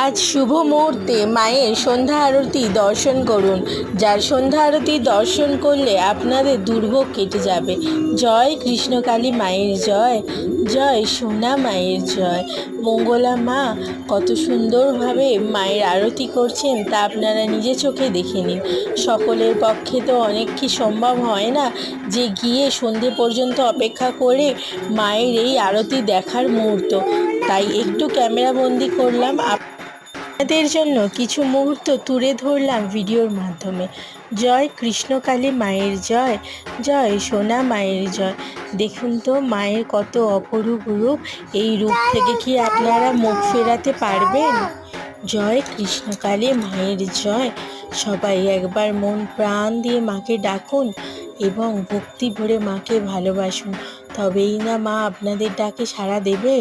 আজ শুভ মুহূর্তে মায়ের সন্ধ্যা আরতি দর্শন করুন। যার সন্ধ্যা আরতি দর্শন করলে আপনাদের দুর্ভোগ কেটে যাবে। জয় কৃষ্ণকালী মায়ের জয়, জয় সোনা মায়ের জয়। মঙ্গলা মা কত সুন্দরভাবে মায়ের আরতি করছেন তা আপনারা নিজে চোখে দেখে নিন। সকলের পক্ষে তো অনেক কি সম্ভব হয় না যে গিয়ে সন্ধে পর্যন্ত অপেক্ষা করে মায়ের এই আরতি দেখার মুহূর্ত। তাই একটু ক্যামেরাবন্দি করলাম, আপনাদের জন্য কিছু মুহূর্ত তুলে ধরলাম ভিডিওর মাধ্যমে। জয় কৃষ্ণকালী মায়ের জয়, জয় সোনা মায়ের জয়। দেখুন তো মায়ের কত অপরূপ রূপ। এই রূপ থেকে কি আপনারা মুখ ফেরাতে পারবেন? জয় কৃষ্ণকালী মায়ের জয়। সবাই একবার মন প্রাণ দিয়ে মাকে ডাকুন এবং ভক্তি ভরে মাকে ভালোবাসুন, তবেই না মা আপনাদের ডাকে সাড়া দেবে।